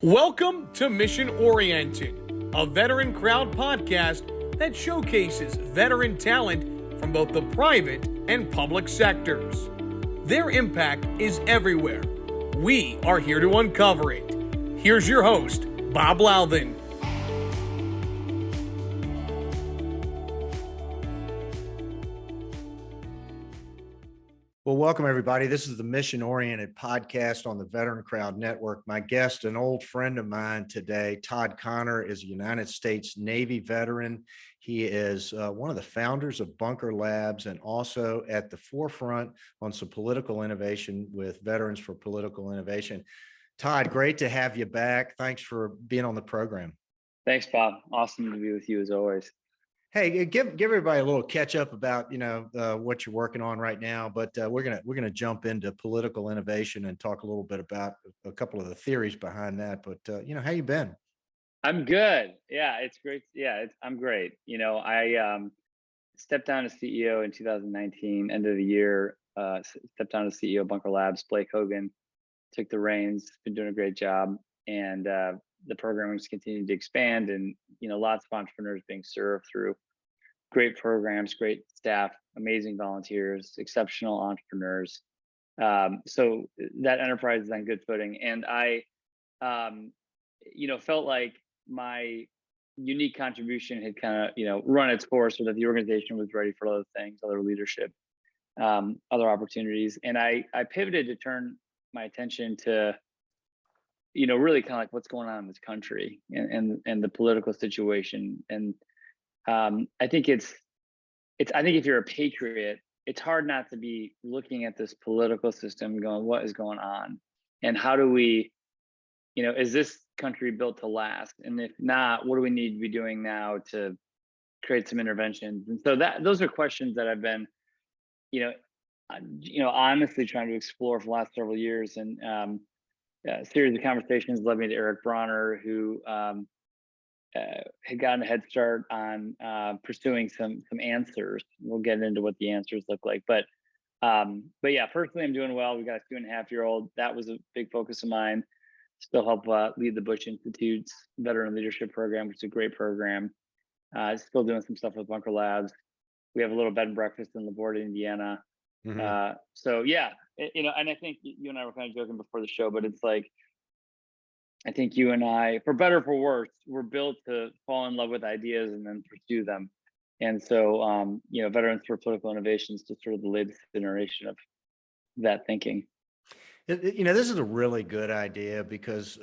Welcome to Mission Oriented, a veteran crowd podcast that showcases veteran talent from both the private and public sectors. Their impact is everywhere. We are here to uncover it. Here's your host, Bob Louthen. Well, welcome everybody. This is the Mission Oriented podcast on the Veteran Crowd Network. My guest, an old friend of mine today, Todd Connor, is a United States Navy veteran. He is one of the founders of Bunker Labs and also at the forefront on some political innovation with Veterans for Political Innovation. Todd, great to have you back. Thanks for being on the program. Thanks, Bob. Awesome to be with you as always. Hey, give everybody a little catch up about what you're working on right now, but we're gonna jump into political innovation and talk a little bit about a couple of the theories behind that. But how you been? I'm good. Yeah, it's great. Yeah, I'm great. I stepped down as CEO in 2019, end of the year. Stepped down as CEO of Bunker Labs. Blake Hogan took the reins. Been doing a great job, and the program has continued to expand, and lots of entrepreneurs being served through great programs, great staff, amazing volunteers, exceptional entrepreneurs. So that enterprise is on good footing, and I felt like my unique contribution had kind of run its course, so that the organization was ready for other things, other leadership, other opportunities, and I pivoted to turn my attention to really kind of like what's going on in this country and the political situation. And I think I think if you're a patriot, it's hard not to be looking at this political system going, what is going on? And how do we, is this country built to last? And if not, what do we need to be doing now to create some interventions? And so those are questions that I've been, honestly trying to explore for the last several years. And a series of conversations led me to Eric Bronner, who had gotten a head start on pursuing some answers. We'll get into what the answers look like, but yeah, personally, I'm doing well. We got a 2.5-year-old. That was a big focus of mine. Still help lead the Bush Institute's Veteran Leadership Program, which is a great program. Still doing some stuff with Bunker Labs. We have a little bed and breakfast in LaGuardia, Indiana. Mm-hmm. So yeah, and I think you and I were kind of joking before the show, but it's like, I think you and I, for better or for worse, we're built to fall in love with ideas and then pursue them. And so, Veterans for Political Innovation is just sort of the latest iteration of that thinking. This is a really good idea because,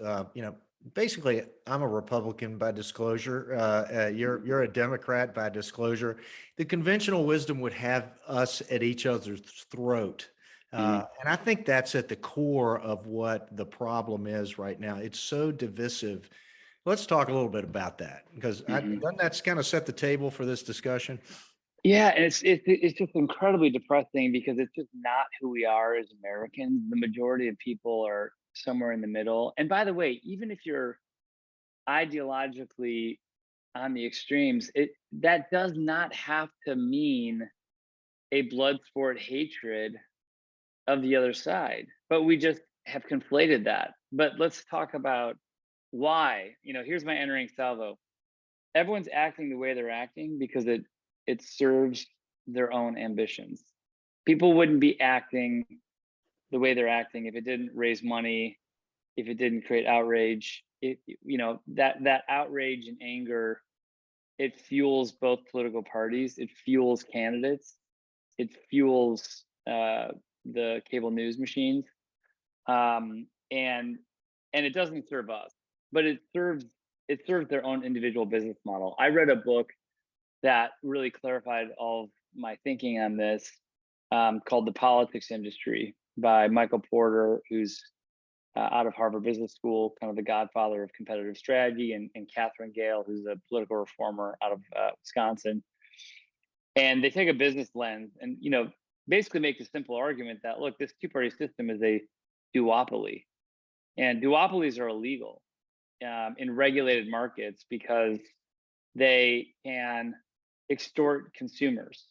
basically, I'm a Republican by disclosure. You're a Democrat by disclosure. The conventional wisdom would have us at each other's throat. And I think that's at the core of what the problem is right now. It's so divisive. Let's talk a little bit about that, because doesn't that kind of set the table for this discussion? Yeah, and it's just incredibly depressing because it's just not who we are as Americans. The majority of people are somewhere in the middle. And by the way, even if you're ideologically on the extremes, that does not have to mean a blood sport hatred of the other side. But we just have conflated that. But let's talk about why. Here's my entering salvo. Everyone's acting the way they're acting because it serves their own ambitions. People wouldn't be acting the way they're acting if it didn't raise money, if it didn't create outrage. That outrage and anger, it fuels both political parties. It fuels candidates. It fuels the cable news machines, and it doesn't serve us, but it serves their own individual business model. I read a book that really clarified all of my thinking on this, called The Politics Industry by Michael Porter, who's out of Harvard Business School, kind of the godfather of competitive strategy, and Catherine Gale, who's a political reformer out of Wisconsin. And they take a business lens and, basically make the simple argument that, look, this two-party system is a duopoly. And duopolies are illegal in regulated markets because they can extort consumers.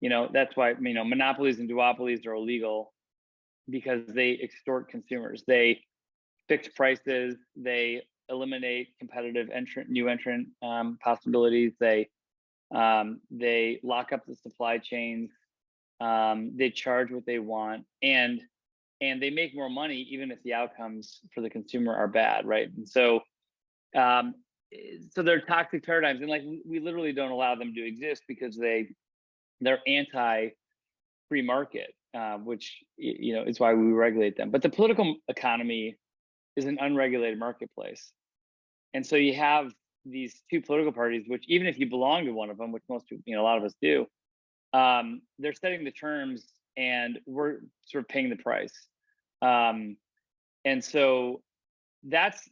That's why monopolies and duopolies are illegal, because they extort consumers. They fixed prices. They eliminate competitive new entrant possibilities. They lock up the supply chains. They charge what they want, and they make more money even if the outcomes for the consumer are bad, right? And so they're toxic paradigms, and like we literally don't allow them to exist because they're anti free market, which is why we regulate them. But the political economy is an unregulated marketplace, and so you have these two political parties, which even if you belong to one of them, which most people, a lot of us do, they're setting the terms, and we're sort of paying the price. And so that's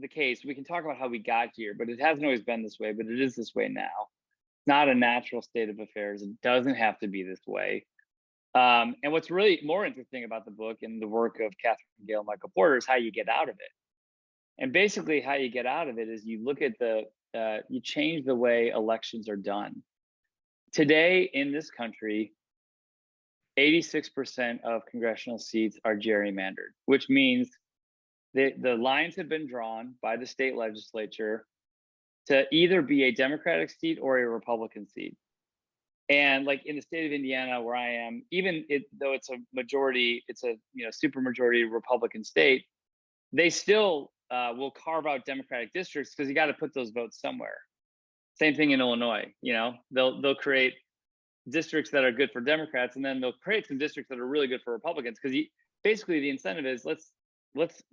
the case. We can talk about how we got here, but it hasn't always been this way, but it is this way now. It's not a natural state of affairs. It doesn't have to be this way. And what's really more interesting about the book and the work of Catherine Gale and Michael Porter is how you get out of it. And basically how you get out of it is you look at you change the way elections are done. Today in this country, 86% of congressional seats are gerrymandered, which means the lines have been drawn by the state legislature to either be a Democratic seat or a Republican seat. And like in the state of Indiana, where I am, though it's a majority, it's a super majority Republican state, they still will carve out Democratic districts because you got to put those votes somewhere. Same thing in Illinois. They'll create districts that are good for Democrats, and then they'll create some districts that are really good for Republicans, because basically the incentive is let's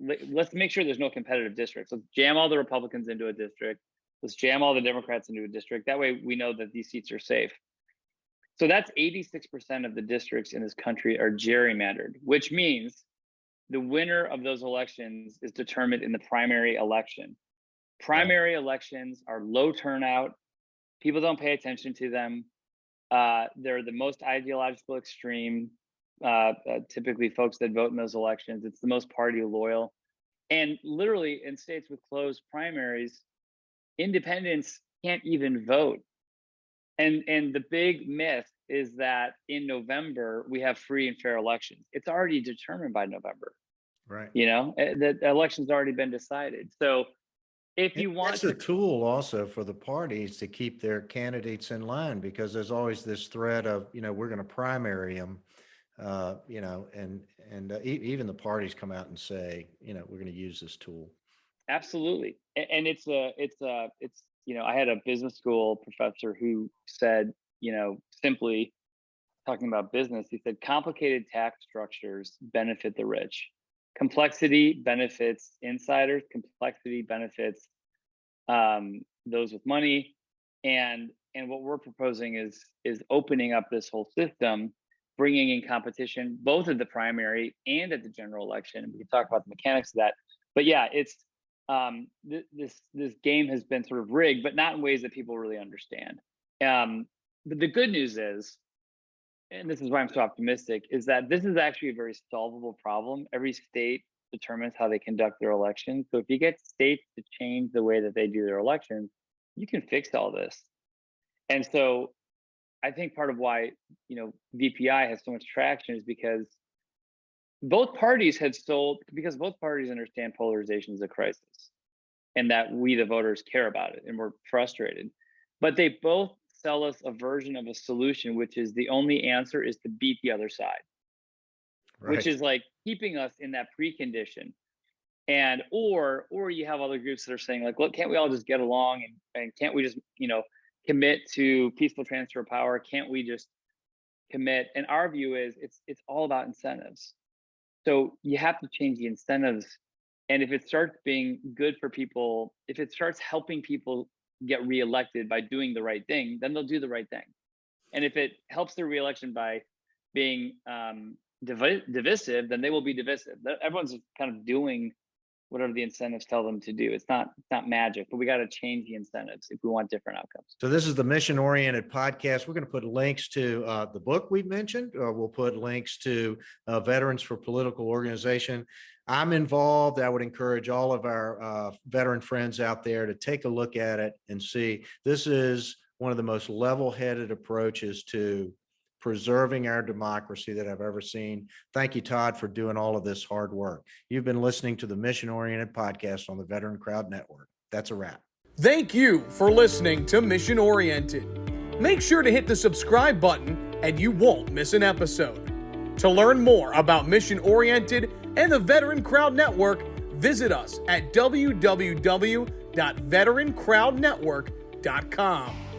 make sure there's no competitive districts. Let's jam all the Republicans into a district. Let's jam all the Democrats into a district. That way we know that these seats are safe. So that's 86% of the districts in this country are gerrymandered, which means the winner of those elections is determined in the primary election. Primary elections are low turnout. People don't pay attention to them. They're the most ideological extreme, typically folks that vote in those elections. It's the most party loyal. And literally in states with closed primaries, independents can't even vote. And the big myth is that in November, we have free and fair elections. It's already determined by November. Right. The election's already been decided. So if you want That's a tool also for the parties to keep their candidates in line, because there's always this threat of, we're going to primary them, even the parties come out and say, we're going to use this tool. Absolutely. And it's I had a business school professor who said, simply talking about business, he said, complicated tax structures benefit the rich. Complexity benefits insiders. Complexity benefits those with money. And what we're proposing is opening up this whole system, bringing in competition, both at the primary and at the general election. We can talk about the mechanics of that. But yeah, it's this game has been sort of rigged, but not in ways that people really understand. But the good news is, and this is why I'm so optimistic, is that this is actually a very solvable problem. Every state determines how they conduct their elections. So if you get states to change the way that they do their elections, you can fix all this. And so I think part of why, VPI has so much traction is because both parties understand polarization is a crisis and that we, the voters, care about it and we're frustrated. But they both sell us a version of a solution, which is the only answer is to beat the other side, right, which is like keeping us in that precondition. And or you have other groups that are saying like, look, can't we all just get along and can't we just, commit to peaceful transfer of power? Can't we just commit? And our view is it's all about incentives. So you have to change the incentives. And if it starts being good for people, if it starts helping people get reelected by doing the right thing, then they'll do the right thing. And if it helps their reelection by being divisive, then they will be divisive. Everyone's kind of doing whatever the incentives tell them to do. It's not magic, but we got to change the incentives if we want different outcomes. So this is the Mission Oriented Podcast. We're going to put links to the book we've mentioned. We'll put links to Veterans for Political Organization. I'm involved. I would encourage all of our veteran friends out there to take a look at it and see. This is one of the most level-headed approaches to preserving our democracy that I've ever seen. Thank you, Todd, for doing all of this hard work. You've been listening to the Mission Oriented Podcast on the Veteran Crowd Network. That's a wrap. Thank you for listening to Mission Oriented. Make sure to hit the subscribe button and you won't miss an episode. To learn more about Mission Oriented and the Veteran Crowd Network, visit us at www.veterancrowdnetwork.com.